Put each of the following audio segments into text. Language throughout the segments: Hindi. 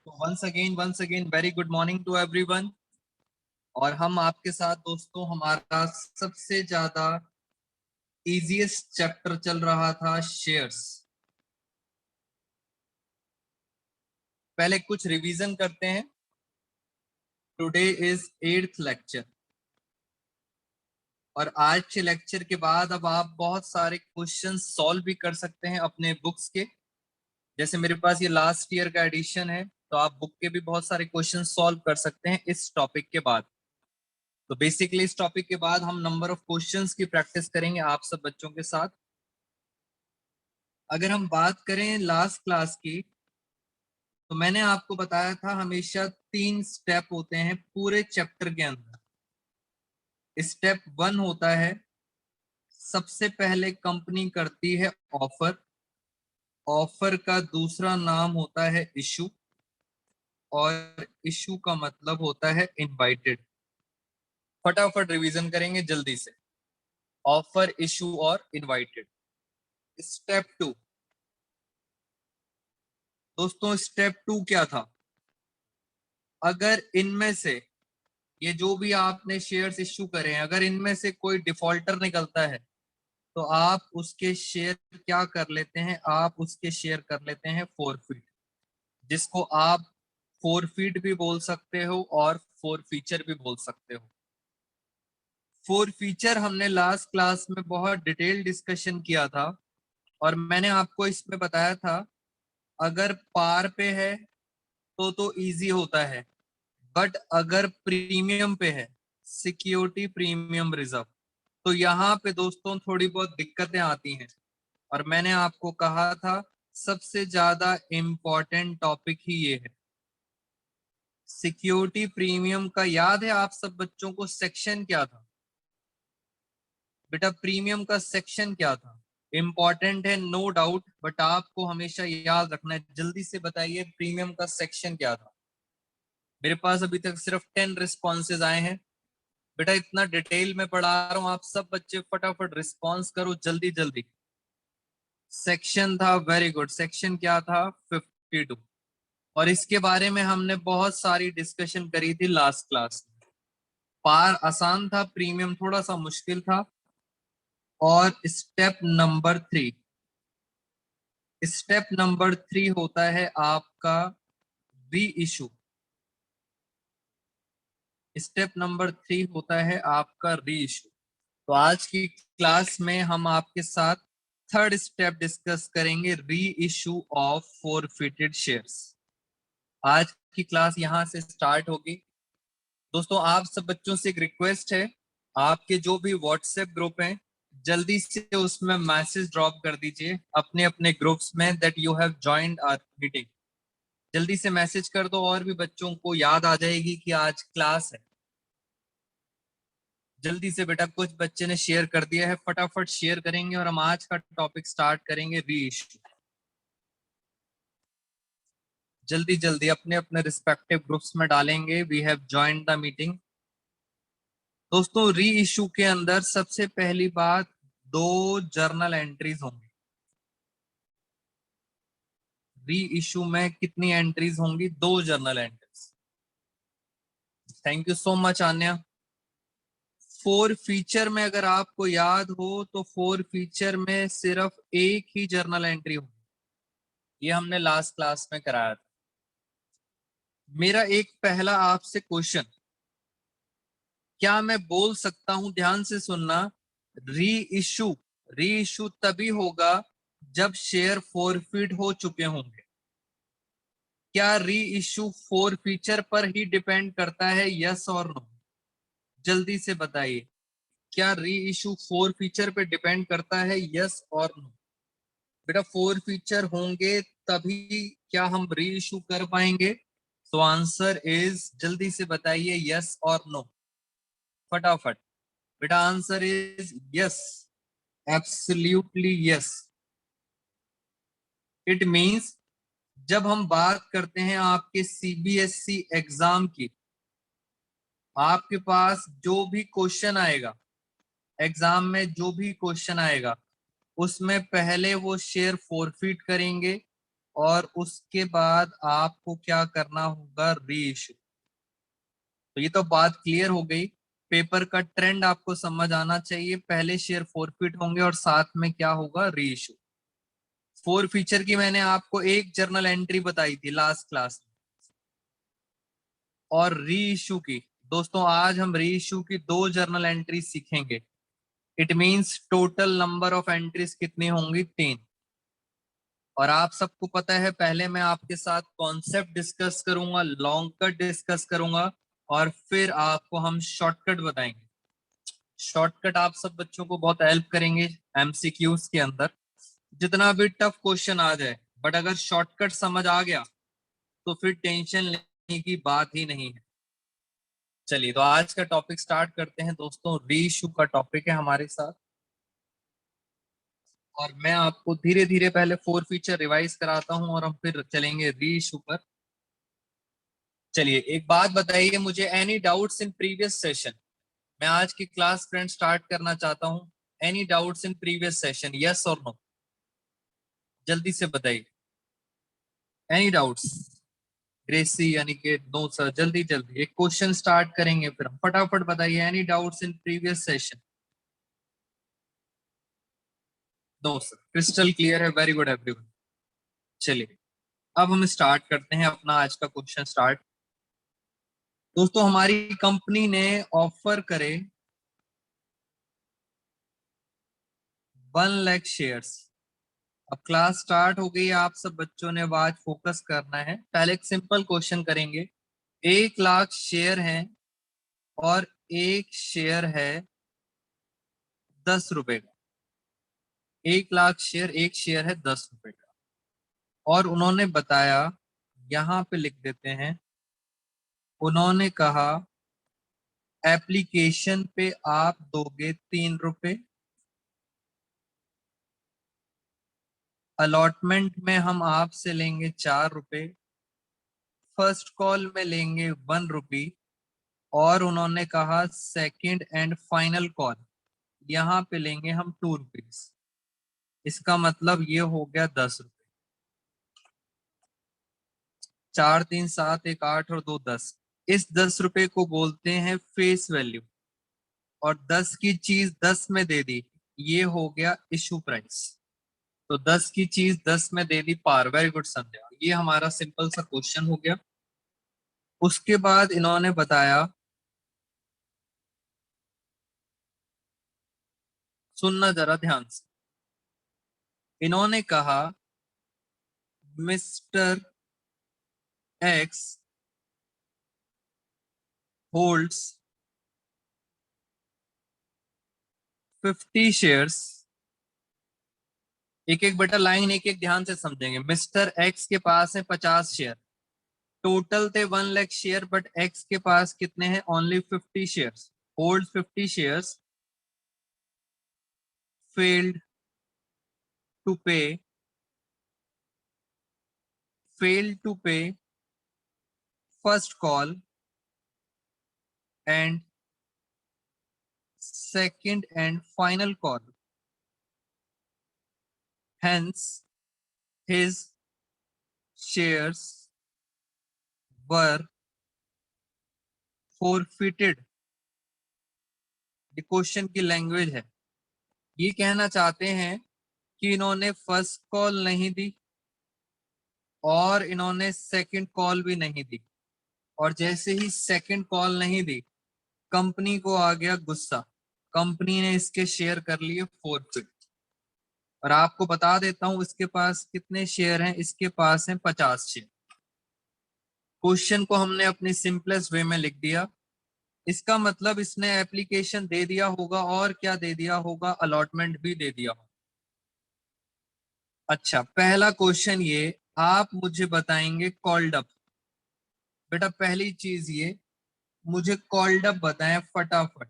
Once again very good morning to everyone. और हम आपके साथ दोस्तों हमारा सबसे ज्यादा इजीएस्ट चैप्टर चल रहा था शेयर्स। पहले कुछ रिवीजन करते हैं। टुडे इज 8th लेक्चर और आज के लेक्चर के बाद अब आप बहुत सारे क्वेश्चन सॉल्व भी कर सकते हैं अपने बुक्स के। जैसे मेरे पास ये लास्ट ईयर का एडिशन है तो आप बुक के भी बहुत सारे क्वेश्चन सॉल्व कर सकते हैं इस टॉपिक के बाद। तो बेसिकली इस टॉपिक के बाद हम नंबर ऑफ क्वेश्चंस की प्रैक्टिस करेंगे आप सब बच्चों के साथ। अगर हम बात करें लास्ट क्लास की तो मैंने आपको बताया था हमेशा 3 स्टेप होते हैं पूरे चैप्टर के अंदर। स्टेप 1 होता है सबसे पहले कंपनी करती है ऑफर। ऑफर का दूसरा नाम होता है इशू और इशू का मतलब होता है इनवाइटेड। फटाफट रिवीजन करेंगे जल्दी से। ऑफर, इशू और इनवाइटेड। स्टेप 2 दोस्तों, स्टेप 2 क्या था? अगर इनमें से ये जो भी आपने शेयर्स इश्यू करे हैं अगर इनमें से कोई डिफॉल्टर निकलता है तो आप उसके शेयर क्या कर लेते हैं? आप उसके शेयर कर लेते हैं फोरफीट, जिसको आप फोरफीट भी बोल सकते हो और फोर फीचर भी बोल सकते हो। फोर फीचर हमने लास्ट क्लास में बहुत डिटेल डिस्कशन किया था और मैंने आपको इसमें बताया था अगर पार पे है तो इजी होता है, बट अगर प्रीमियम पे है, सिक्योरिटी प्रीमियम रिजर्व, तो यहाँ पे दोस्तों थोड़ी बहुत दिक्कतें आती हैं। और मैंने आपको कहा था सबसे ज्यादा इंपॉर्टेंट टॉपिक ही ये है सिक्योरिटी प्रीमियम का। याद है आप सब बच्चों को सेक्शन क्या था? बेटा प्रीमियम का सेक्शन क्या था? इंपॉर्टेंट है नो डाउट, बट आपको हमेशा याद रखना है। जल्दी से बताइए प्रीमियम का सेक्शन क्या था? मेरे पास अभी तक सिर्फ 10 रिस्पॉन्सेज आए हैं। बेटा इतना डिटेल में पढ़ा रहा हूं, आप सब बच्चे फटाफट रिस्पॉन्स करो जल्दी जल्दी। सेक्शन था, वेरी गुड। सेक्शन क्या था? 52। और इसके बारे में हमने बहुत सारी डिस्कशन करी थी लास्ट क्लास में। पार आसान था, प्रीमियम थोड़ा सा मुश्किल था। और स्टेप नंबर 3 होता है आपका री इशू। स्टेप नंबर 3 होता है आपका री इशू। तो आज की क्लास में हम आपके साथ थर्ड स्टेप डिस्कस करेंगे, री इशू ऑफ फोरफिटेड शेयर्स। आज की क्लास यहां से स्टार्ट होगी। दोस्तों आप सब बच्चों से एक रिक्वेस्ट है, आपके जो भी व्हाट्सएप ग्रुप हैं जल्दी से उसमें मैसेज ड्रॉप कर दीजिए अपने अपने ग्रुप्स में that you have joined our meeting. जल्दी से मैसेज कर दो और भी बच्चों को याद आ जाएगी कि आज क्लास है। जल्दी से बेटा, कुछ बच्चे ने शेयर कर दिया है, फटाफट शेयर करेंगे और हम आज का टॉपिक स्टार्ट करेंगे री इशू। जल्दी जल्दी अपने अपने रिस्पेक्टिव ग्रुप्स में डालेंगे we have joined the meeting. दोस्तों री इशू के अंदर सबसे पहली बात, 2 जर्नल एंट्रीज होंगी। री इशू में कितनी एंट्रीज होंगी? 2 journal entries. Thank you so much Aanya. Forfeiture में अगर आपको याद हो तो फोर फीचर में सिर्फ एक ही जर्नल एंट्री होगी। ये हमने लास्ट क्लास में कराया था। मेरा एक पहला आपसे क्वेश्चन, क्या मैं बोल सकता हूं, ध्यान से सुनना, री इशू री इशू तभी होगा जब शेयर फोरफिट हो चुके होंगे। क्या री इशू फोर फीचर पर ही डिपेंड करता है, यस और नो? जल्दी से बताइए, क्या री इशू फोर फीचर पे डिपेंड करता है, यस और नो? बेटा फोर फीचर होंगे तभी क्या हम री इशू कर पाएंगे? तो आंसर इज, जल्दी से बताइए यस और नो फटाफट। बेटा answer is yes, absolutely yes. It means जब हम बात करते हैं आपके सीबीएसई एग्जाम की, आपके पास जो भी क्वेश्चन आएगा एग्जाम में, जो भी क्वेश्चन आएगा उसमें पहले वो शेयर फोरफिट करेंगे और उसके बाद आपको क्या करना होगा, रीइश्यू। तो ये तो बात क्लियर हो गई। पेपर का ट्रेंड आपको समझ आना चाहिए, पहले शेयर फॉरफिट होंगे और साथ में क्या होगा, रीइश्यू। फोर फीचर की मैंने आपको एक जर्नल एंट्री बताई थी लास्ट क्लास में, और री इशू की दोस्तों आज हम री इशू की 2 जर्नल एंट्री सीखेंगे। It means total number of entries कितनी होंगी, 3। और आप सबको पता है पहले मैं आपके साथ कॉन्सेप्ट डिस्कस करूंगा, लॉन्ग कट डिस्कस करूंगा, और फिर आपको हम शॉर्टकट बताएंगे। शॉर्टकट आप सब बच्चों को बहुत हेल्प करेंगे एमसीक्यूज के अंदर। जितना भी टफ क्वेश्चन आ जाए, बट अगर शॉर्टकट समझ आ गया तो फिर टेंशन लेने की बात ही नहीं है। चलिए तो आज का टॉपिक स्टार्ट करते हैं दोस्तों। री इशू का टॉपिक है हमारे साथ, और मैं आपको धीरे धीरे पहले फोर फीचर रिवाइज कराता हूं और हम फिर चलेंगे री इशू पर। चलिए एक बात बताइए मुझे, any doubts in previous session? मैं आज की क्लास फ्रेंड स्टार्ट करना चाहता हूं। Any doubts in previous session, yes और नो? जल्दी से बताइए। Any doubts? ग्रेसी यानी कि नो सर, जल्दी जल्दी एक क्वेश्चन स्टार्ट करेंगे फिर हम, फटाफट बताइए। Any doubts in previous session? No sir, crystal clear है, वेरी गुड एवरीवन। चलिए अब हम स्टार्ट करते हैं अपना आज का क्वेश्चन स्टार्ट। दोस्तों हमारी कंपनी ने ऑफर करे 1 लाख शेयर्स। अब क्लास स्टार्ट हो गई, आप सब बच्चों ने आज फोकस करना है। पहले एक सिंपल क्वेश्चन करेंगे। 1 लाख शेयर हैं और एक शेयर है 10 रुपए का। 1 लाख शेयर, एक शेयर है 10 रुपए का। और उन्होंने बताया, यहां पे लिख देते हैं, उन्होंने कहा एप्लीकेशन पे आप दोगे 3 रुपए, अलॉटमेंट में हम आपसे लेंगे 4 रुपए, फर्स्ट कॉल में लेंगे 1 रुपी, और उन्होंने कहा सेकंड एंड फाइनल कॉल यहाँ पे लेंगे हम 2 रुपीज। इसका मतलब ये हो गया 10 रुपए। 4 3 7 1 8 और 2 10। इस 10 रुपए को बोलते हैं फेस वैल्यू, और 10 की चीज 10 में दे दी, ये हो गया इशू प्राइस। तो 10 की चीज 10 में दे दी पार। वेरी गुड संध्या, ये हमारा सिंपल सा क्वेश्चन हो गया। उसके बाद इन्होंने बताया, सुनना जरा ध्यान से, इन्होंने कहा मिस्टर एक्स होल्ड्स 50 शेयर्स। एक एक बेटा लाइन एक एक ध्यान से समझेंगे। मिस्टर एक्स के पास है 50 शेयर, टोटल थे 1 लाख शेयर, बट एक्स के पास कितने हैं, only 50 shares. Hold 50 shares, failed to pay, failed to pay first call and second and final call. Hence, his shares were forfeited. ये क्वेश्चन की लैंग्वेज है। ये कहना चाहते हैं कि इन्होंने फर्स्ट कॉल नहीं दी और इन्होंने सेकंड कॉल भी नहीं दी, और जैसे ही सेकंड कॉल नहीं दी, कंपनी को आ गया गुस्सा, कंपनी ने इसके शेयर कर लिए फॉरफिट। और आपको बता देता हूं इसके पास कितने शेयर हैं, इसके पास हैं 50 शेयर। क्वेश्चन को हमने अपनी सिंपलेस्ट वे में लिख दिया। इसका मतलब इसने एप्लीकेशन दे दिया होगा, और क्या दे दिया होगा, अलॉटमेंट भी दे दिया होगा। अच्छा, पहला क्वेश्चन ये, आप मुझे बताएंगे कॉल्ड अप। बेटा पहली चीज ये, मुझे कॉल्ड अप बताएं फटाफट।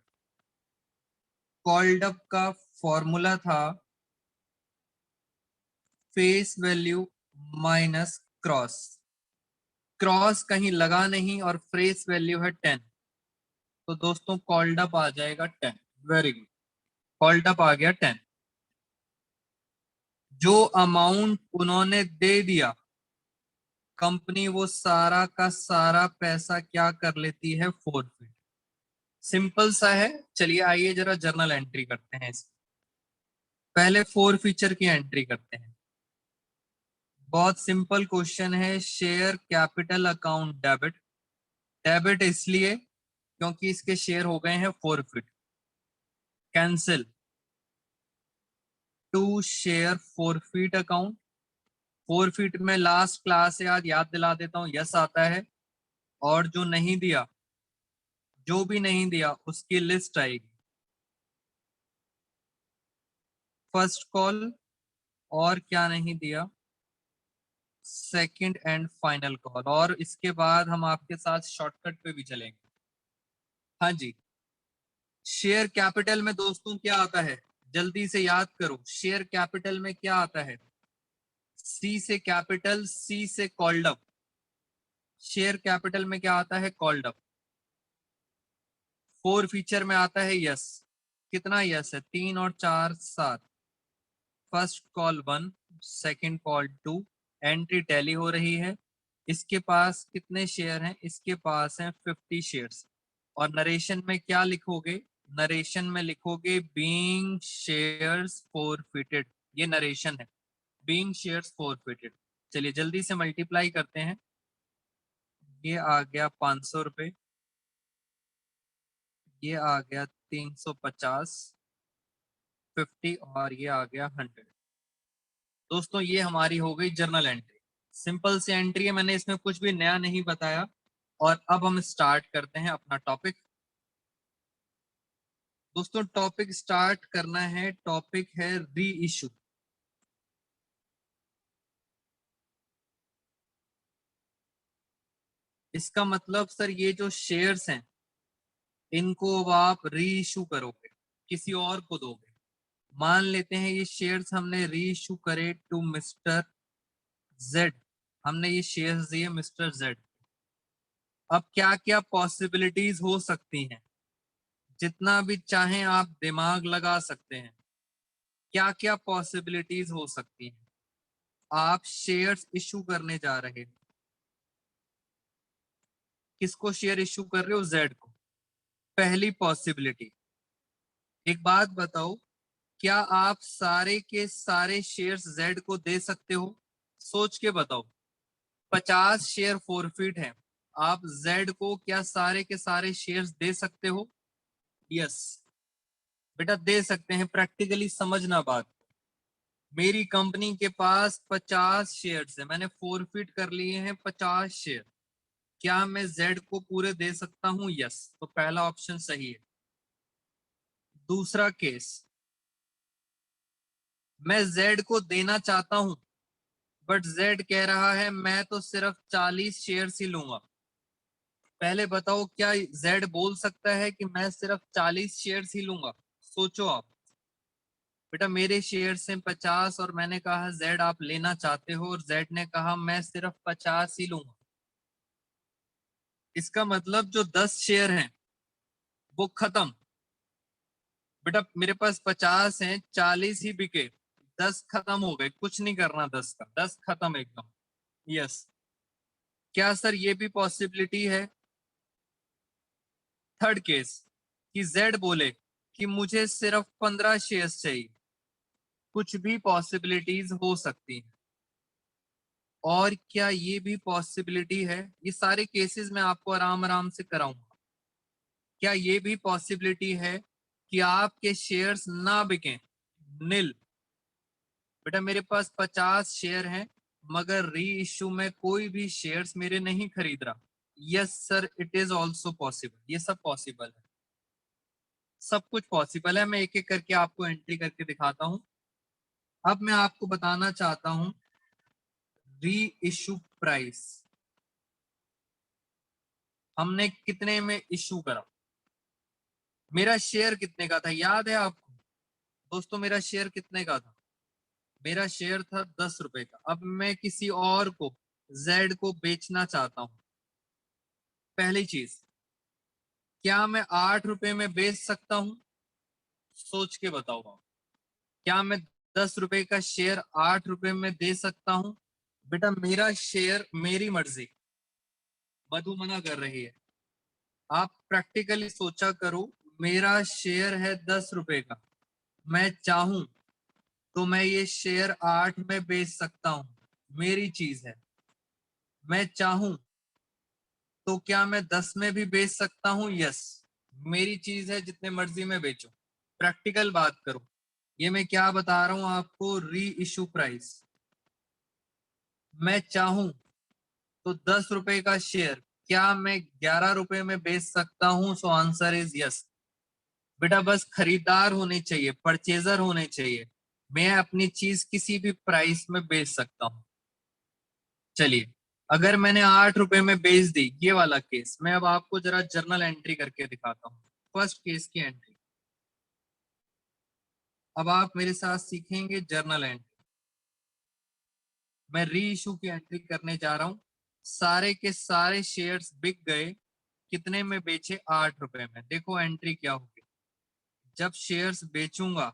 कॉल्ड अप का फॉर्मूला था face value minus cross. Cross कहीं लगा नहीं और फेस वैल्यू है 10, तो दोस्तों कॉल्ड अप आ जाएगा 10। वेरी गुड, कॉल्ड अप आ गया 10। जो अमाउंट उन्होंने दे दिया कंपनी वो सारा का सारा पैसा क्या कर लेती है, फॉरफिट। सिंपल सा है। चलिए आइए जरा जर्नल एंट्री करते हैं इसकी। पहले फोर फीचर की एंट्री करते हैं। बहुत सिंपल क्वेश्चन है। Share capital account debit. Debit इसलिए क्योंकि इसके शेयर हो गए हैं forfeit. Cancel two share forfeit account. Forfeit में लास्ट क्लास से आज याद दिला देता हूं, यस आता है। और जो नहीं दिया, जो भी नहीं दिया उसकी लिस्ट आएगी। फर्स्ट कॉल और क्या नहीं दिया, सेकंड एंड फाइनल कॉल। और इसके बाद हम आपके साथ शॉर्टकट पे भी चलेंगे। हाँ जी, शेयर कैपिटल में दोस्तों क्या आता है, जल्दी से याद करो। शेयर कैपिटल में क्या आता है, सी से कैपिटल, सी से कॉल्ड अप। शेयर कैपिटल में क्या आता है, कॉल्ड अप। फोर फीचर में आता है यस। कितना यस है, 3 और 4 7। First call 1, second call 2। Entry tally हो रही है। इसके पास कितने शेयर हैं, इसके पास हैं 50 शेयर्स। और नरेशन में क्या लिखोगे, नरेशन में लिखोगे बीइंग शेयर्स फॉरफिटेड। ये नरेशन है, बीइंग शेयर्स फॉरफिटेड। चलिए जल्दी से मल्टीप्लाई करते हैं। ये आ गया 500 रुपए, ये आ गया 350, 50 और ये आ गया 100। दोस्तों ये हमारी हो गई जर्नल एंट्री। सिंपल सी एंट्री है, मैंने इसमें कुछ भी नया नहीं बताया। और अब हम स्टार्ट करते हैं अपना टॉपिक। दोस्तों टॉपिक स्टार्ट करना है, टॉपिक है री इशू। इसका मतलब सर ये जो शेयर्स हैं इनको अब आप री इशू करोगे, किसी और को दोगे। मान लेते हैं ये शेयर्स हमने री इशू करे टू मिस्टर जेड। हमने ये शेयर्स दिए मिस्टर जेड। अब क्या क्या पॉसिबिलिटीज हो सकती हैं, जितना भी चाहें आप दिमाग लगा सकते हैं। क्या क्या पॉसिबिलिटीज हो सकती हैं। आप शेयर्स इशू करने जा रहे हो, किसको शेयर इशू कर रहे हो, जेड को। पहली पॉसिबिलिटी, एक बात बताओ, क्या आप सारे के सारे शेयर्स जेड को दे सकते हो, सोच के बताओ। 50 शेयर फॉरफिट है, आप जेड को क्या सारे के सारे शेयर्स दे सकते हो, यस बेटा दे सकते हैं। प्रैक्टिकली समझना बात। मेरी कंपनी के पास 50 शेयर्स है, मैंने फॉरफिट कर लिए हैं 50 शेयर। क्या मैं जेड को पूरे दे सकता हूं, यस। तो पहला ऑप्शन सही है। दूसरा केस, मैं जेड को देना चाहता हूं बट जेड कह रहा है मैं तो सिर्फ 40 शेयर ही लूंगा। पहले बताओ क्या जेड बोल सकता है कि मैं सिर्फ 40 शेयर ही लूंगा, सोचो आप। बेटा मेरे शेयर हैं 50 और मैंने कहा जेड आप लेना चाहते हो, और जेड ने कहा मैं सिर्फ 50 ही लूंगा। इसका मतलब जो 10 शेयर हैं वो खत्म। बेटा मेरे पास 50 हैं, 40 ही बिके, 10 खत्म हो गए, कुछ नहीं करना, 10 का 10 खत्म एकदम। यस। क्या सर ये भी पॉसिबिलिटी है। थर्ड केस, कि जेड बोले कि मुझे सिर्फ 15 शेयर्स चाहिए। कुछ भी पॉसिबिलिटीज हो सकती हैं। और क्या ये भी पॉसिबिलिटी है, ये सारे केसेस मैं आपको आराम आराम से कराऊंगा। क्या ये भी पॉसिबिलिटी है कि आपके शेयर्स ना बिकें, नील। बेटा मेरे पास 50 शेयर हैं मगर री इश्यू में कोई भी शेयर्स मेरे नहीं खरीद रहा, yes sir it is also possible. ये सब पॉसिबल है, सब कुछ पॉसिबल है। मैं एक एक करके आपको एंट्री करके दिखाता हूं। अब मैं आपको बताना चाहता हूं री इश्यू प्राइस हमने कितने में इश्यू करा। मेरा शेयर कितने का था याद है आपको, दोस्तों मेरा शेयर कितने का था, मेरा शेयर था 10 रुपए का। अब मैं किसी और को, जेड को बेचना चाहता हूं। पहली चीज, क्या मैं 8 रुपए में बेच सकता हूं, सोच के बताओ आप। क्या मैं 10 रुपए का शेयर 8 रुपए में दे सकता हूं, बेटा मेरा शेयर मेरी मर्जी, मधु मना कर रही है। आप प्रैक्टिकली सोचा करो, मेरा शेयर है 10 रुपए का, मैं चाहूं तो मैं ये शेयर 8 में बेच सकता हूं, मेरी चीज है। मैं चाहूं तो क्या मैं 10 में भी बेच सकता हूं? यस, मेरी चीज है, जितने मर्जी में बेचो। प्रैक्टिकल बात करो, ये मैं क्या बता रहा हूं आपको, री इशू प्राइस। मैं चाहूं तो 10 रुपए का शेयर क्या मैं 11 रुपए में बेच सकता हूं? So answer is yes. बेटा बस खरीदार होने चाहिए, परचेजर होने चाहिए, मैं अपनी चीज किसी भी प्राइस में बेच सकता हूं। चलिए, अगर मैंने 8 रुपए में बेच दी, ये वाला केस मैं अब आपको जरा जर्नल एंट्री करके दिखाता हूँ। फर्स्ट केस की एंट्री, अब आप मेरे साथ सीखेंगे जर्नल एंट्री। मैं री इशू की एंट्री करने जा रहा हूं। सारे के सारे शेयर्स बिक गए, कितने में बेचे? 8 रुपए में। देखो एंट्री क्या होगी, जब शेयर्स बेचूंगा,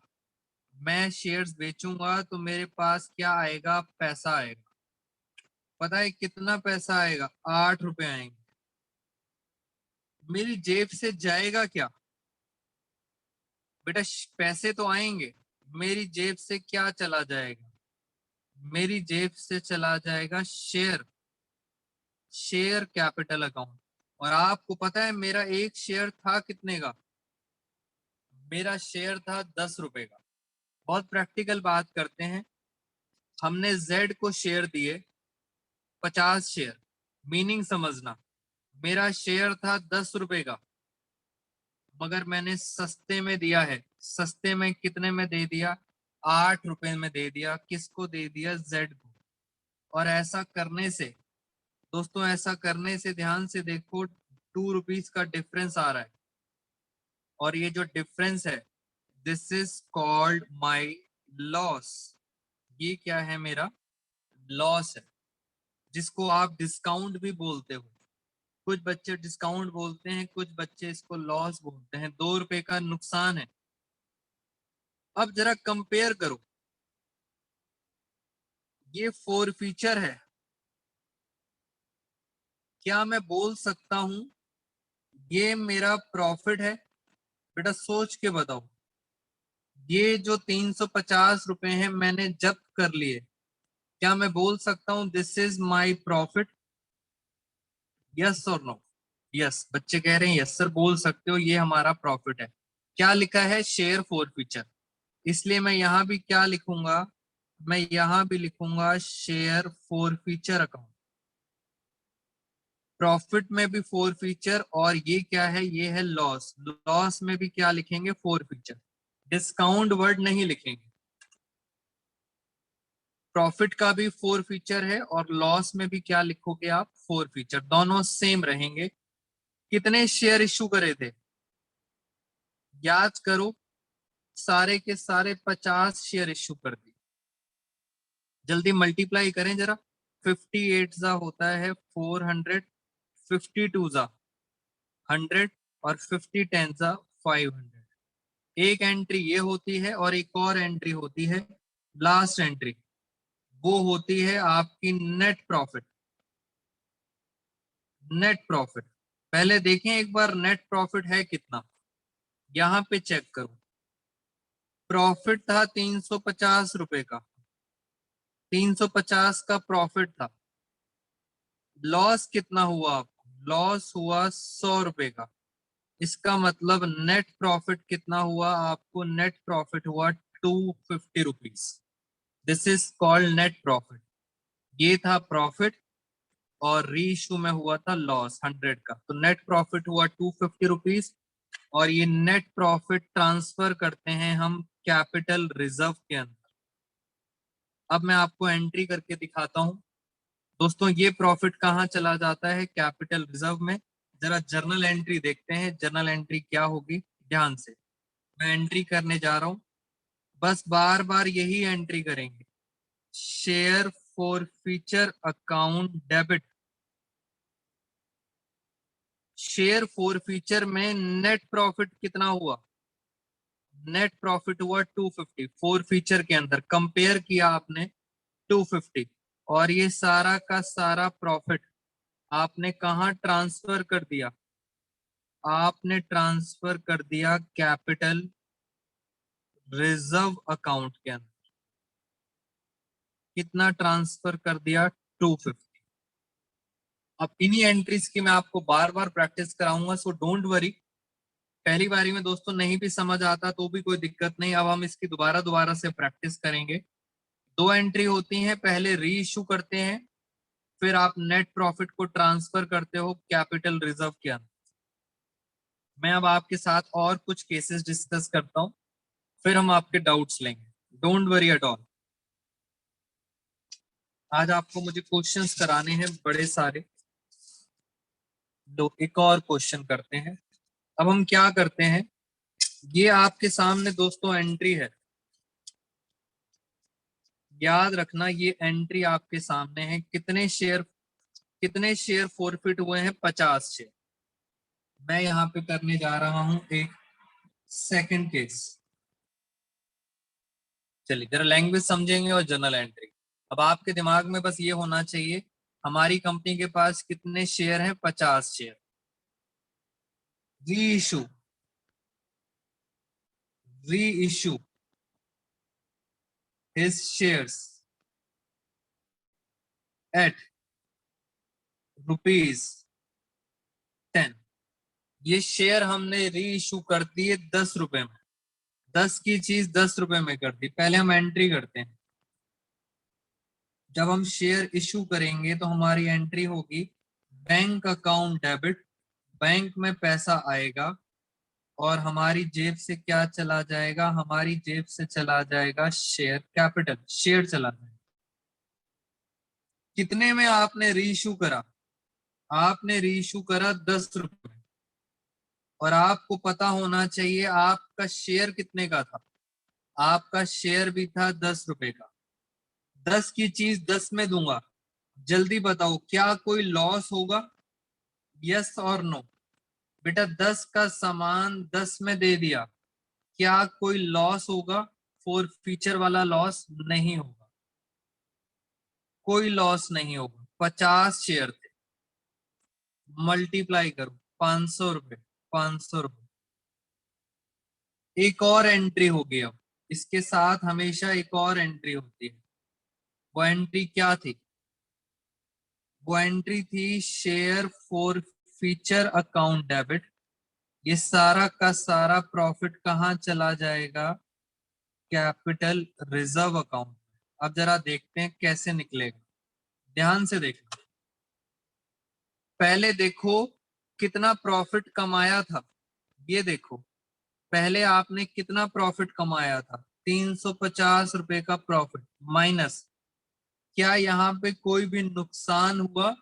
मैं शेयर्स बेचूंगा तो मेरे पास क्या आएगा? पैसा आएगा। पता है कितना पैसा आएगा? 8 रुपए आएंगे। मेरी जेब से जाएगा क्या? बेटा पैसे तो आएंगे, मेरी जेब से क्या चला जाएगा? मेरी जेब से चला जाएगा शेयर, शेयर कैपिटल अकाउंट। और आपको पता है मेरा एक शेयर था कितने का? मेरा शेयर था 10 रुपए का। बहुत प्रैक्टिकल बात करते हैं। हमने जेड को शेयर दिए 50 शेयर, मीनिंग समझना, मेरा शेयर था 10 रुपए का, मगर मैंने सस्ते में दिया है। सस्ते में कितने में दे दिया? 8 रुपए में दे दिया। किसको दे दिया? जेड को। और ऐसा करने से दोस्तों, ऐसा करने से ध्यान से देखो, 2 रुपीज का डिफरेंस आ रहा है। और ये जो डिफरेंस है, this is called my loss. ये क्या है? मेरा लॉस है, जिसको आप डिस्काउंट भी बोलते हो। कुछ बच्चे डिस्काउंट बोलते हैं, कुछ बच्चे इसको लॉस बोलते हैं। 2 रुपए का नुकसान है। अब जरा कंपेयर करो, ये फोर फीचर है, क्या मैं बोल सकता हूं ये मेरा प्रॉफिट है? बेटा सोच के बताओ, ये जो 350 रुपए हैं मैंने जब्त कर लिए, क्या मैं बोल सकता हूं this is my profit? Yes और नो? यस, बच्चे कह रहे हैं यस सर, बोल सकते हो, ये हमारा प्रॉफिट है। क्या लिखा है? Share four feature. इसलिए मैं यहां भी क्या लिखूंगा? मैं यहां भी लिखूंगा share four feature account. Profit में भी फोर फीचर, और ये क्या है? ये है लॉस। लॉस में भी क्या लिखेंगे? Four feature. डिस्काउंट वर्ड नहीं लिखेंगे। प्रॉफिट का भी फोर फीचर है, और लॉस में भी क्या लिखोगे आप? Four feature. दोनों सेम रहेंगे। कितने शेयर इश्यू करे थे? याद करो, सारे के सारे 50 शेयर इश्यू कर दिए। जल्दी मल्टीप्लाई करें जरा। 58 जा होता है 400, 52 जा 100, और 50 10 जा 500। एक एंट्री ये होती है, और एक और एंट्री होती है, लास्ट एंट्री, वो होती है आपकी नेट प्रॉफिट। नेट प्रॉफिट पहले देखें एक बार, नेट प्रॉफिट है कितना? यहां पे चेक करो, प्रॉफिट था 350 रुपए का, 350 का प्रॉफिट था। लॉस कितना हुआ आपको? लॉस हुआ 100 रुपए का। इसका मतलब नेट प्रॉफिट कितना हुआ आपको? नेट प्रॉफिट हुआ 250 rupees. This is called net profit. ये था प्रॉफिट, और रीइश्यू में हुआ था लॉस 100 का। तो नेट प्रॉफिट हुआ 250 रुपीज, और ये नेट प्रॉफिट ट्रांसफर करते हैं हम कैपिटल रिजर्व के अंदर। अब मैं आपको एंट्री करके दिखाता हूं। दोस्तों ये प्रॉफिट कहाँ चला जाता है? कैपिटल रिजर्व में। जरा जर्नल एंट्री देखते हैं, जर्नल एंट्री क्या होगी, ध्यान से। मैं एंट्री करने जा रहा हूं, बस बार बार यही एंट्री करेंगे। Share for feature account debit. Share for feature में नेट प्रॉफिट कितना हुआ? नेट प्रॉफिट हुआ 250। फोर फीचर के अंदर कंपेयर किया आपने 250, और ये सारा का सारा प्रॉफिट आपने कहाँ ट्रांसफर कर दिया? आपने ट्रांसफर कर दिया कैपिटल रिजर्व अकाउंट के अंदर। कितना ट्रांसफर कर दिया? 250। अब इन्हीं एंट्रीज की मैं आपको बार बार प्रैक्टिस कराऊंगा, सो डोंट वरी। पहली बारी में दोस्तों नहीं भी समझ आता तो भी कोई दिक्कत नहीं, अब हम इसकी दोबारा दोबारा से प्रैक्टिस करेंगे। दो एंट्री होती हैं, पहले री इश्यू करते हैं, फिर आप नेट प्रॉफिट को ट्रांसफर करते हो कैपिटल रिजर्व के अंदर। मैं अब आपके साथ और कुछ केसेस डिस्कस करता हूं, फिर हम आपके डाउट्स लेंगे। Don't worry at all. आज आपको मुझे क्वेश्चंस कराने हैं बड़े सारे। तो एक और क्वेश्चन करते हैं। अब हम क्या करते हैं, ये आपके सामने दोस्तों एंट्री है, याद रखना ये एंट्री आपके सामने है। कितने शेयर फॉरफिट हुए हैं? 50 शेयर। मैं यहाँ पे करने जा रहा हूं एक सेकंड केस। चलिए जरा लैंग्वेज समझेंगे और जर्नल एंट्री। अब आपके दिमाग में बस ये होना चाहिए, हमारी कंपनी के पास कितने शेयर हैं? 50 शेयर। री इशू, री इशू his shares at ₹10। ये शेयर हमने री इशू कर दिए 10 रुपए में। 10 की चीज 10 रुपए में कर दी। पहले हम एंट्री करते हैं। जब हम शेयर इशू करेंगे तो हमारी एंट्री होगी बैंक अकाउंट डेबिट। बैंक में पैसा आएगा और हमारी जेब से क्या चला जाएगा? हमारी जेब से चला जाएगा शेयर कैपिटल, शेयर चला जाएगा। कितने में आपने री इशू करा? आपने री इशू करा 10 रुपए में। और आपको पता होना चाहिए आपका शेयर कितने का था। आपका शेयर भी था 10 रुपए का। 10 की चीज 10 में दूंगा। जल्दी बताओ क्या कोई लॉस होगा? यस और नो? बेटा 10 का सामान 10 में दे दिया, क्या कोई लॉस होगा? फॉर फ्यूचर वाला लॉस नहीं होगा, कोई लॉस नहीं होगा। 50 शेयर थे, मल्टीप्लाई करो 500 रुपए, 500 रुपए। एक और एंट्री होगी। अब इसके साथ हमेशा एक और एंट्री होती है। वो एंट्री क्या थी? वो एंट्री थी share for feature account debit. ये सारा का सारा प्रॉफिट कहाँ चला जाएगा? Capital reserve account. अब जरा देखते हैं कैसे निकलेगा, ध्यान से देखो। पहले देखो कितना प्रॉफिट कमाया था, ये देखो। पहले आपने कितना प्रॉफिट कमाया था? 350 रुपए का प्रॉफिट माइनस। क्या यहाँ पे कोई भी नुकसान हुआ?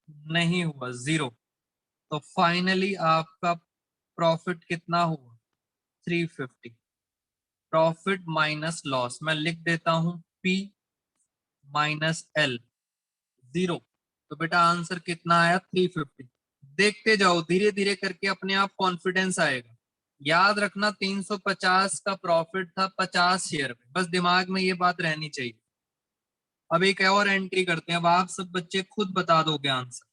नहीं हुआ, जीरो। तो फाइनली आपका प्रॉफिट कितना हुआ? 350। प्रॉफिट माइनस लॉस मैं लिख देता हूं P माइनस L, जीरो। तो बेटा आंसर कितना आया? 350। देखते जाओ, धीरे धीरे करके अपने आप कॉन्फिडेंस आएगा। याद रखना 350 का प्रॉफिट था 50 शेयर में, बस दिमाग में ये बात रहनी चाहिए। अब एक और एंट्री करते हैं, अब आप सब बच्चे खुद बता दोगे आंसर।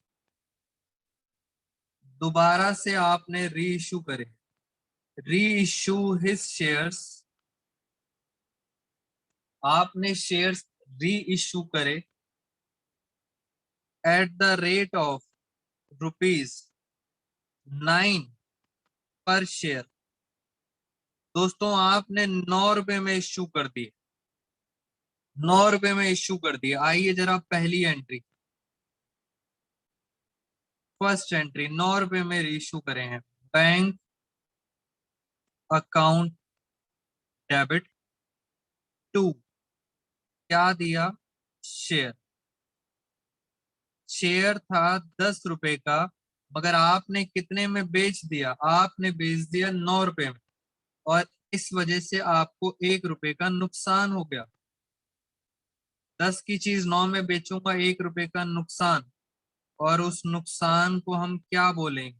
दोबारा से आपने री इशू करे, री इशू हिज शेयर्स। आपने शेयर्स री इशू करे एट द रेट ऑफ ₹9 पर शेयर। दोस्तों आपने 9 रुपए में इश्यू कर दिए, 9 रुपए में इश्यू कर दिए। आइए जरा पहली एंट्री, फर्स्ट एंट्री 9 रुपए में इश्यू करे हैं। बैंक अकाउंट डेबिट टू, क्या दिया? शेयर। शेयर था 10 रुपए का, मगर आपने कितने में बेच दिया? आपने बेच दिया 9 रुपए में, और इस वजह से आपको 1 रुपए का नुकसान हो गया। 10 की चीज 9 में बेचूंगा, 1 रुपए का नुकसान। और उस नुकसान को हम क्या बोलेंगे?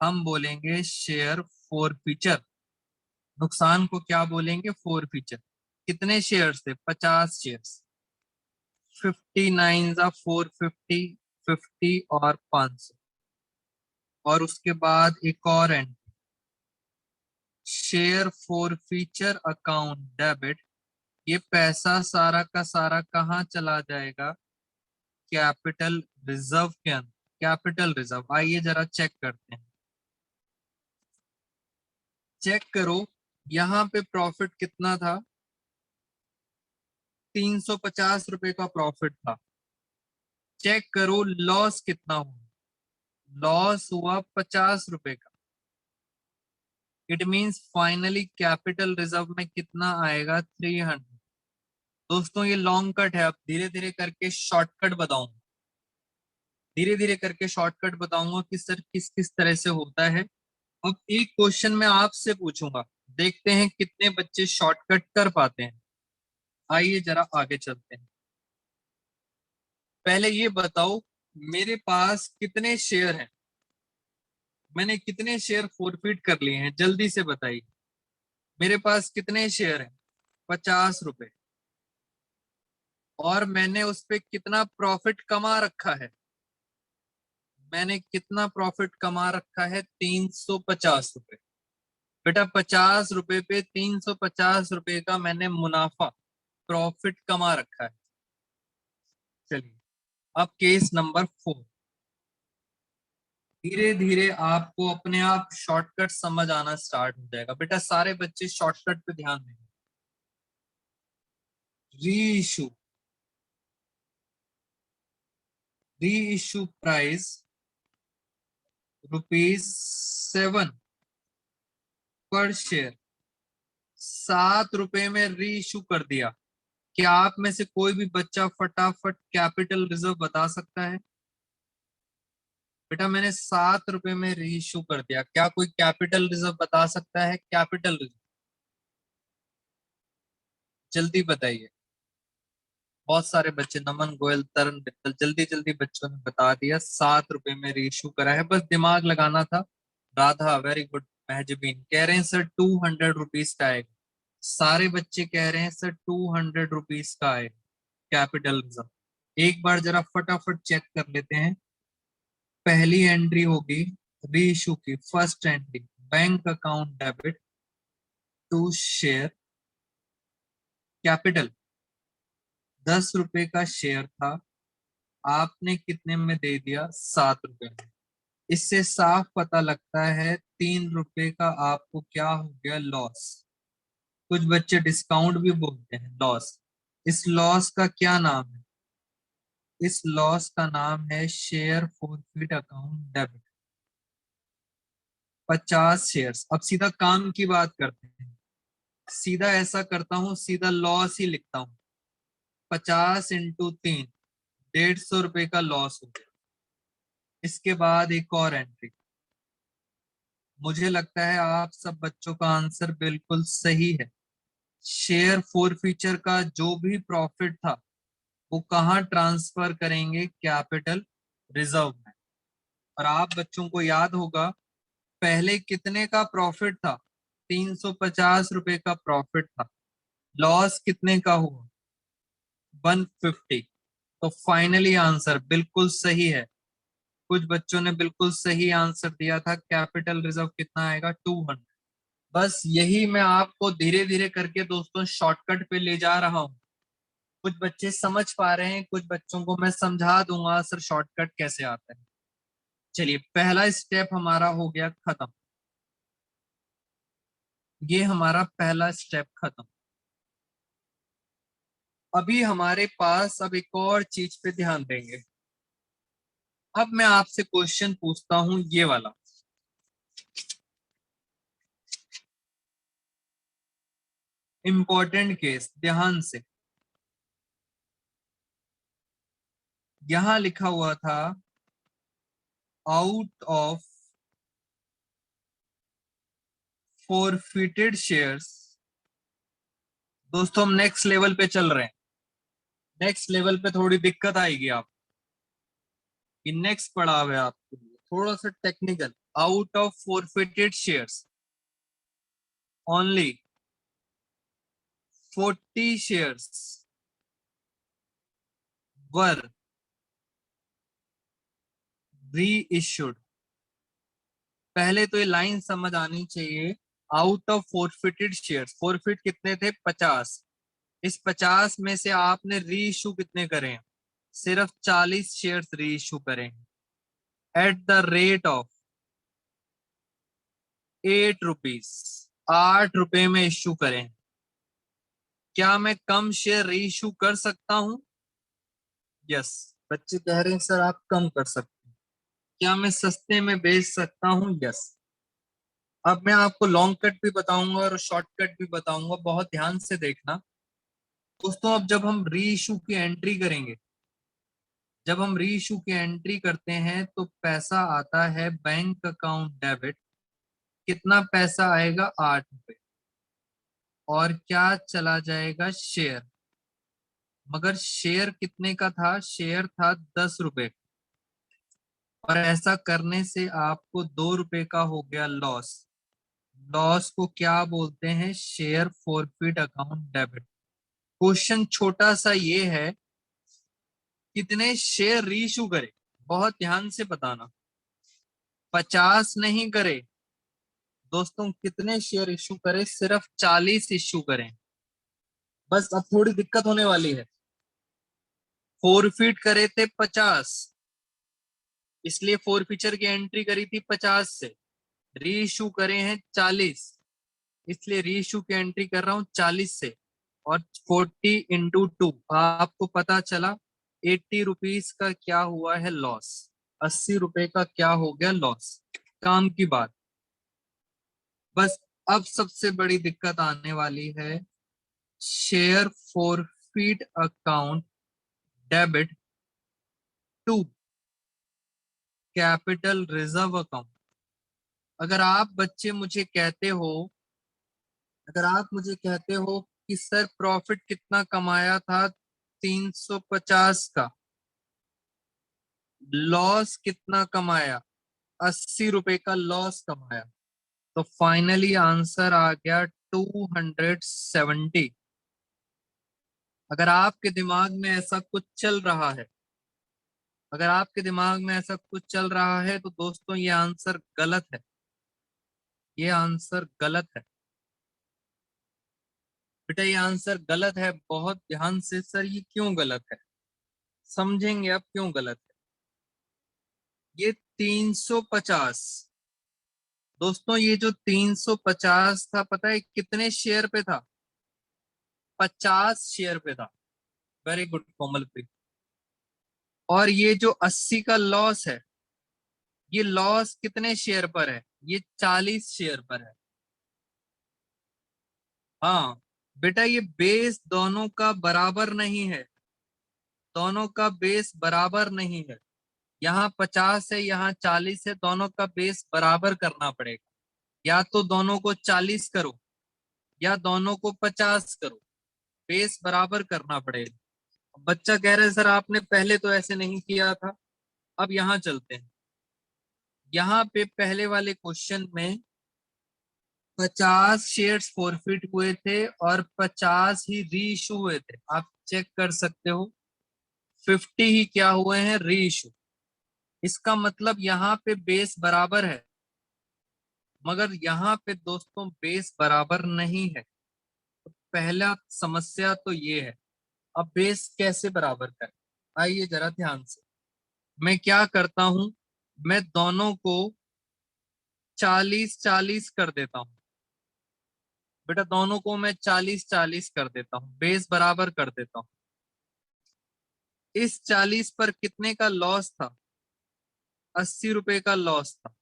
हम बोलेंगे शेयर फॉर फीचर। नुकसान को क्या बोलेंगे? For feature. कितने शेयर्स थे? 50 शेयर्स। 59 जा 450, 50 और 500, और उसके बाद एक और entry, share for feature account debit. ये पैसा सारा का सारा कहाँ चला जाएगा? कैपिटल रिजर्व के अंदर। कैपिटल रिजर्व, आइए जरा चेक करते हैं। चेक करो, यहाँ पे प्रॉफिट कितना था? 350 रुपए का प्रॉफिट था। चेक करो लॉस कितना हुआ? लॉस हुआ 50 रुपए का। It means finally capital reserve में कितना आएगा? 300। दोस्तों ये लॉन्ग कट है, अब धीरे धीरे करके शॉर्टकट बताऊंगा। धीरे धीरे करके शॉर्टकट बताऊंगा कि सर किस किस तरह से होता है। अब एक क्वेश्चन मैं आपसे पूछूंगा, देखते हैं कितने बच्चे शॉर्टकट कर पाते हैं। आइए जरा आगे चलते हैं। पहले ये बताओ, मेरे पास कितने शेयर हैं? मैंने कितने शेयर फॉरफिट कर लिए हैं? जल्दी से बताइए। मेरे पास कितने शेयर हैं? 50 रुपए। और मैंने उस पे कितना प्रॉफिट कमा रखा है? मैंने कितना प्रॉफिट कमा रखा है? 350 रुपए। बेटा 50 रुपए पे 350 रुपए का मैंने मुनाफा, प्रॉफिट कमा रखा है। चलिए अब केस नंबर 4। धीरे धीरे आपको अपने आप शॉर्टकट समझ आना स्टार्ट हो जाएगा। बेटा सारे बच्चे शॉर्टकट पे ध्यान देंगे। री इशू, री इशू प्राइस ₹7 पर शेयर। 7 रुपए में री इशू कर दिया। क्या आप में से कोई भी बच्चा फटाफट कैपिटल रिजर्व बता सकता है? बेटा मैंने 7 रुपए में री इशू कर दिया, क्या कोई कैपिटल रिजर्व बता सकता है? कैपिटल रिजर्व जल्दी बताइए। बहुत सारे बच्चे, नमन गोयल, तरन मित्तल, जल्दी जल्दी बच्चों ने बता दिया। 7 रुपए में रीइश्यू करा है, बस दिमाग लगाना था। Radha very good. महजबीन कह रहे हैं सर 200 रुपीज का आएगा। सारे बच्चे कह रहे हैं सर 200 रुपीज का आएगा कैपिटल रिजर्व। एक बार जरा फटाफट चेक कर लेते हैं। पहली एंट्री होगी रीइश्यू की, first entry, bank account debit to share capital. 10 रुपए का शेयर था, आपने कितने में दे दिया? 7 रुपए में। इससे साफ पता लगता है 3 रुपए का आपको क्या हो गया? लॉस। कुछ बच्चे डिस्काउंट भी बोलते हैं लॉस। इस लॉस का क्या नाम है? इस लॉस का नाम है share forfeit account debit. 50 shares. अब सीधा काम की बात करते हैं। सीधा ऐसा करता हूं, सीधा लॉस ही लिखता हूं। 50 × 3, 150 रुपए का लॉस हो गया। इसके बाद एक और एंट्री। मुझे लगता है आप सब बच्चों का आंसर बिल्कुल सही है। शेयर फोर फीचर का जो भी प्रॉफिट था वो कहाँ ट्रांसफर करेंगे? कैपिटल रिजर्व में। और आप बच्चों को याद होगा पहले कितने का प्रॉफिट था? 350 रुपए का प्रॉफिट था। लॉस कितने का हुआ? 150। तो फाइनली आंसर बिल्कुल सही है। कुछ बच्चों ने बिल्कुल सही आंसर दिया था। कैपिटल रिजर्व कितना आएगा? 200। बस यही मैं आपको धीरे धीरे करके दोस्तों शॉर्टकट पे ले जा रहा हूँ। कुछ बच्चे समझ पा रहे हैं, कुछ बच्चों को मैं समझा दूंगा सर शॉर्टकट कैसे आता है। चलिए पहला स्टेप हमारा हो गया खत्म। ये हमारा पहला स्टेप खत्म। अभी हमारे पास अब एक और चीज पे ध्यान देंगे। अब मैं आपसे क्वेश्चन पूछता हूं ये वाला। इंपॉर्टेंट केस, ध्यान से। यहां लिखा हुआ था आउट ऑफ फॉरफिटेड शेयर्स। दोस्तों हम नेक्स्ट लेवल पे चल रहे हैं। नेक्स्ट लेवल पे थोड़ी दिक्कत आएगी आप। ये नेक्स्ट पड़ाव है आपके लिए, थोड़ा सा technical. Out of forfeited shares only 40 shares were reissued. पहले तो ये लाइन समझ आनी चाहिए। Out of forfeited shares, forfeit कितने थे? 50। इस 50 में से आपने री इशू कितने करे हैं? सिर्फ 40 शेयर्स री इशू करें at the rate of 8 rupees, 8 रुपए में इश्यू करें। क्या मैं कम शेयर री इशू कर सकता हूं? यस। बच्चे कह रहे हैं सर आप कम कर सकते हैं। क्या मैं सस्ते में बेच सकता हूं? यस। अब मैं आपको लॉन्ग कट भी बताऊंगा और शॉर्ट कट भी बताऊंगा, बहुत ध्यान से देखना दोस्तों। अब जब हम री इशू की एंट्री करेंगे, जब हम री इशू की एंट्री करते हैं तो पैसा आता है बैंक अकाउंट डेबिट। कितना पैसा आएगा? 8 रुपए। और क्या चला जाएगा? शेयर। मगर शेयर कितने का था? शेयर था 10 रुपए। और ऐसा करने से आपको 2 रुपए का हो गया लॉस। लॉस को क्या बोलते हैं? Share forfeit account debit. Question छोटा सा ये है, कितने शेयर रीइशू करे? बहुत ध्यान से बताना। 50 नहीं करे दोस्तों, कितने शेयर इशू करें? सिर्फ 40 इशू करें। बस अब थोड़ी दिक्कत होने वाली है। फोरफिट करे थे 50, इसलिए फोरफिचर की एंट्री करी थी 50 से। री इशू करे हैं 40, इसलिए री इशू की एंट्री कर रहा हूं 40 से। और 40 × 2 आपको पता चला 80 रुपीज का क्या हुआ है लॉस। 80 रुपए का क्या हो गया लॉस। काम की बात। बस अब सबसे बड़ी दिक्कत आने वाली है। Share forfeit account debit to capital reserve account. अगर आप बच्चे मुझे कहते हो, अगर आप मुझे कहते हो कि सर प्रॉफिट कितना कमाया था? 350 का। लॉस कितना कमाया? 80 रुपए का लॉस कमाया। तो फाइनली आंसर आ गया 270। अगर आपके दिमाग में ऐसा कुछ चल रहा है, अगर आपके दिमाग में ऐसा कुछ चल रहा है तो दोस्तों ये आंसर गलत है। ये आंसर गलत है बेटा, ये आंसर गलत है। बहुत ध्यान से। सर ये क्यों गलत है? समझेंगे अब क्यों गलत है। ये 350 दोस्तों, ये जो 350 था पता है कितने शेयर पे था? 50 शेयर पे था। Very good Komalpreet. और ये जो 80 का लॉस है, ये लॉस कितने शेयर पर है? ये 40 शेयर पर है। हाँ बेटा, ये बेस दोनों का बराबर नहीं है। दोनों का बेस बराबर नहीं है। यहाँ 50 है, यहाँ 40 है, दोनों का बेस बराबर करना पड़ेगा। या तो दोनों को 40 करो या दोनों को 50 करो। बेस बराबर करना पड़ेगा। बच्चा कह रहा है सर आपने पहले तो ऐसे नहीं किया था। अब यहाँ चलते हैं। यहाँ पे पहले वाले क्वेश्चन में 50 शेयर्स फॉरफिट हुए थे और 50 ही री इशू हुए थे। आप चेक कर सकते हो 50 ही क्या हुए हैं? री इशू। इसका मतलब यहाँ पे बेस बराबर है, मगर यहाँ पे दोस्तों बेस बराबर नहीं है। तो पहला समस्या तो ये है। अब बेस कैसे बराबर करें? आइए जरा ध्यान से। मैं क्या करता हूं, मैं दोनों को 40-40 कर देता हूं। बेटा दोनों को मैं 40-40 कर देता हूं, बेस बराबर कर देता हूं। इस 40 पर कितने का लॉस था? 80 रुपए का लॉस था।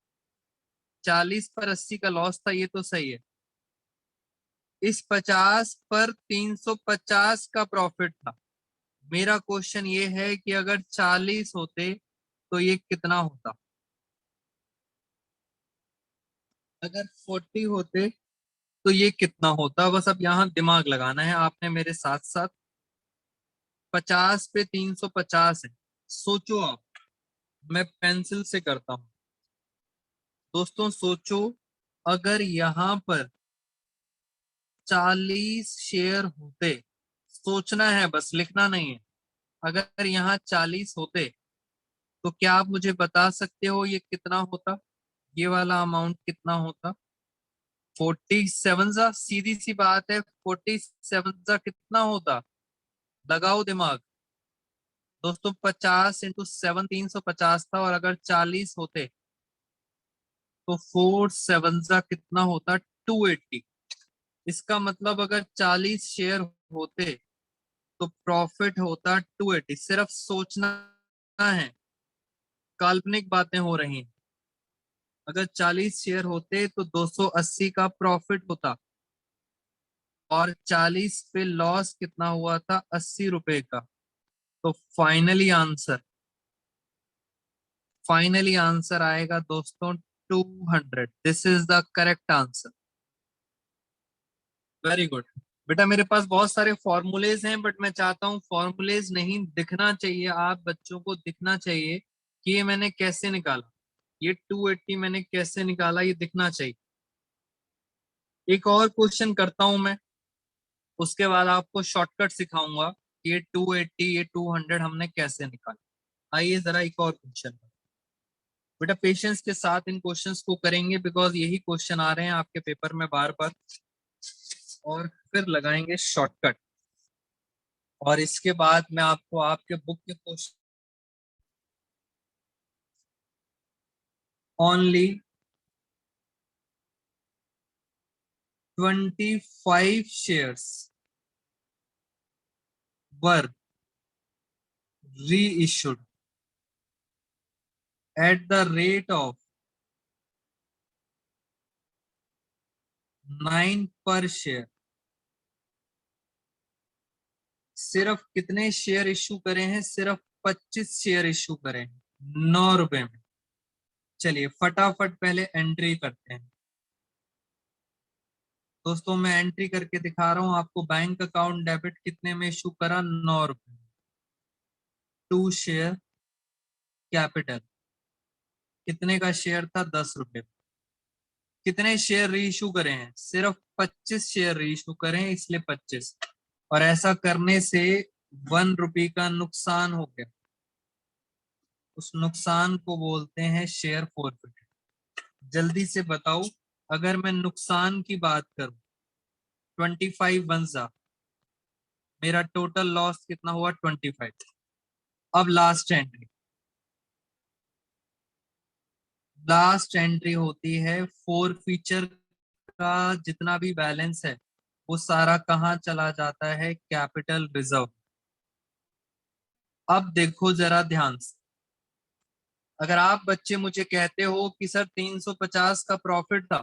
40 पर 80 का लॉस था, ये तो सही है। इस 50 पर 350 का प्रॉफिट था। मेरा क्वेश्चन ये है कि अगर 40 होते तो ये कितना होता? अगर 40 होते तो ये कितना होता? बस अब यहाँ दिमाग लगाना है आपने मेरे साथ साथ। 50 पे 350 है। सोचो आप, मैं पेंसिल से करता हूं। दोस्तों सोचो, अगर यहाँ पर 40 शेयर होते, सोचना है बस, लिखना नहीं है। अगर यहाँ 40 होते तो क्या आप मुझे बता सकते हो ये कितना होता, ये वाला अमाउंट कितना होता? 47 जा, सीधी सी बात है, 47 जा कितना होता? लगाओ दिमाग दोस्तों। 50 × 7 350 था, और अगर 40 होते तो 4 7 जा कितना होता? 280। इसका मतलब अगर 40 शेयर होते तो प्रॉफिट होता 280। सिर्फ सोचना है, काल्पनिक बातें हो रही हैं। अगर 40 शेयर होते तो 280 का प्रॉफिट होता, और 40 पे लॉस कितना हुआ था? 80 रुपए का। तो फाइनली आंसर आएगा दोस्तों 200। This is the correct answer. Very good बेटा। मेरे पास बहुत सारे फॉर्मूलेज हैं, बट मैं चाहता हूं फॉर्मूलेज नहीं दिखना चाहिए, आप बच्चों को दिखना चाहिए कि ये मैंने कैसे निकाला, ये 280 मैंने कैसे निकाला, ये दिखना चाहिए। एक और क्वेश्चन करता हूं मैं, उसके बाद आपको शॉर्टकट सिखाऊंगा कि ये 280 ये 200 हमने कैसे निकाला। आइए जरा एक और क्वेश्चन। बेटा पेशेंस के साथ इन क्वेश्चंस को करेंगे, बिकॉज यही क्वेश्चन आ रहे हैं आपके पेपर में बार बार, और फिर लगाएंगे शॉर्टकट। और इसके बाद मैं आपको आपके बुक के question only 25 shares were reissued at the rate of 9 पर शेयर। सिर्फ कितने शेयर इश्यू करे हैं? सिर्फ 25 शेयर इश्यू करे हैं 9 रुपए में। चलिए फटाफट पहले एंट्री करते हैं दोस्तों। मैं एंट्री करके दिखा रहा हूं आपको। बैंक अकाउंट डेबिट कितने में इशू करा? 9 रुपए। 2 शेयर कैपिटल कितने का शेयर था? 10 रुपए। कितने शेयर री इशू करे हैं? सिर्फ 25 शेयर री इशू करे हैं, इसलिए 25। और ऐसा करने से 1 रुपए का नुकसान हो गया। उस नुकसान को बोलते हैं शेयर फॉरफिट। जल्दी से बताओ, अगर मैं नुकसान की बात करूं, 25 बन जा, मेरा टोटल लॉस कितना हुआ? 25। अब लास्ट एंट्री होती है फोर फीचर का जितना भी बैलेंस है वो सारा कहाँ चला जाता है? Capital reserve. अब देखो जरा ध्यान से, अगर आप बच्चे मुझे कहते हो कि सर 350 का प्रॉफिट था,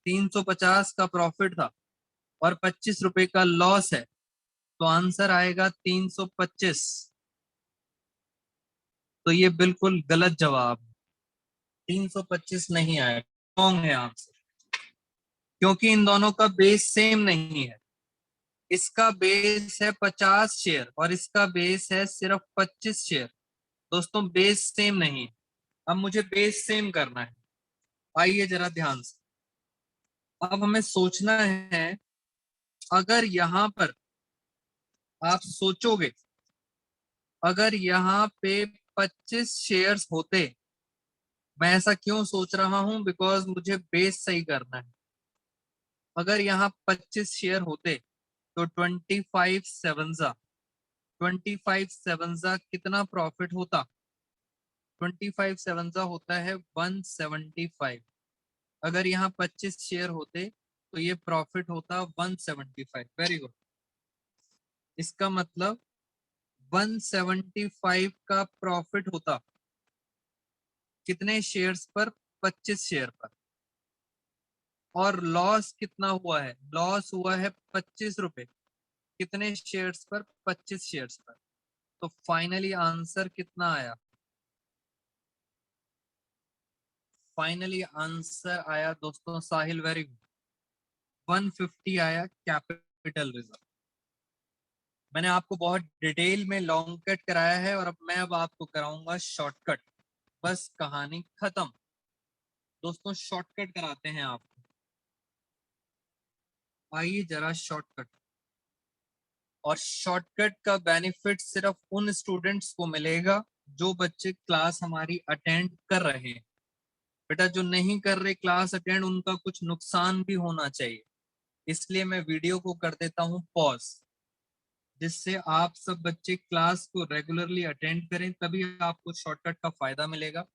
350 का प्रॉफिट था और 25 रुपए का लॉस है, तो आंसर आएगा 325। तो ये बिल्कुल गलत जवाब। 325 नहीं आएगा, रॉन्ग है आंसर, क्योंकि इन दोनों का बेस सेम नहीं है। इसका बेस है 50 शेयर और इसका बेस है सिर्फ 25 शेयर। दोस्तों बेस सेम नहीं है। अब मुझे बेस सेम करना है। आइए जरा ध्यान से, अब हमें सोचना है, अगर यहां पर आप सोचोगे, अगर यहाँ पे 25 शेयर्स होते, मैं ऐसा क्यों सोच रहा हूं? बिकॉज मुझे बेस सही करना है। अगर यहाँ 25 शेयर होते तो 25 सेवंजा कितना प्रॉफिट होता? 25 सेवंजा होता है 175। अगर यहाँ 25 शेयर होते तो ये प्रॉफिट होता 175। Very good. इसका मतलब 175 का प्रॉफिट होता कितने शेयर्स पर? 25 शेयर पर। और लॉस कितना हुआ है? लॉस हुआ है 25 रुपए। कितने शेयर्स पर? 25 शेयर्स पर। तो फाइनली आंसर कितना आया? फाइनली आंसर आया दोस्तों साहिल, वेरी गुड, 150 आया कैपिटल रिजर्व। मैंने आपको बहुत डिटेल में लॉन्ग कट कराया है, और अब आपको कराऊंगा शॉर्टकट। बस कहानी खत्म दोस्तों। शॉर्टकट कराते हैं आपको। आइए जरा शॉर्टकट। और शॉर्टकट का बेनिफिट सिर्फ उन स्टूडेंट्स को मिलेगा जो बच्चे क्लास हमारी अटेंड कर रहे हैं। बेटा जो नहीं कर रहे क्लास अटेंड, उनका कुछ नुकसान भी होना चाहिए, इसलिए मैं वीडियो को कर देता हूं पॉज, जिससे आप सब बच्चे क्लास को रेगुलरली अटेंड करें, तभी आपको शॉर्टकट का फायदा मिलेगा।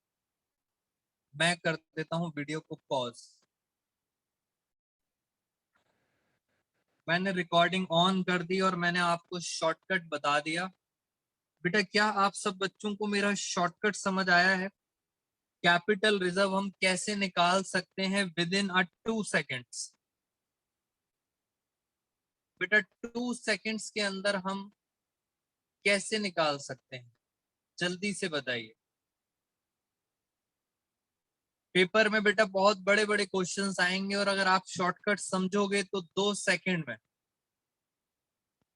मैं कर देता हूं वीडियो को पॉज। मैंने रिकॉर्डिंग ऑन कर दी और मैंने आपको शॉर्टकट बता दिया। बेटा क्या आप सब बच्चों को मेरा शॉर्टकट समझ आया है? कैपिटल रिजर्व हम कैसे निकाल सकते हैं विद इन 2 सेकेंड्स? बेटा 2 सेकेंड्स के अंदर हम कैसे निकाल सकते हैं, जल्दी से बताइए। पेपर में बेटा बहुत बड़े बड़े क्वेश्चंस आएंगे और अगर आप शॉर्टकट समझोगे तो 2 सेकेंड में,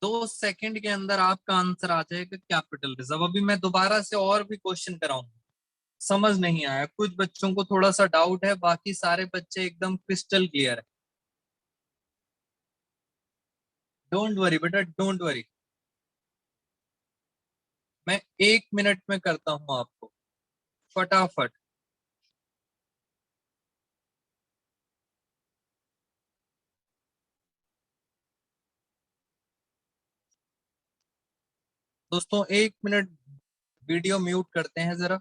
2 सेकेंड के अंदर आपका आंसर आ जाएगा कैपिटल रिजर्व। अभी मैं दोबारा से और भी क्वेश्चन कराऊंगा, समझ नहीं आया कुछ बच्चों को थोड़ा सा डाउट है, बाकी सारे बच्चे एकदम क्रिस्टल क्लियर है। डोंट वरी बेटा, डोंट वरी, मैं 1 मिनट में करता हूं आपको फटाफट। दोस्तों 1 मिनट वीडियो म्यूट करते हैं जरा।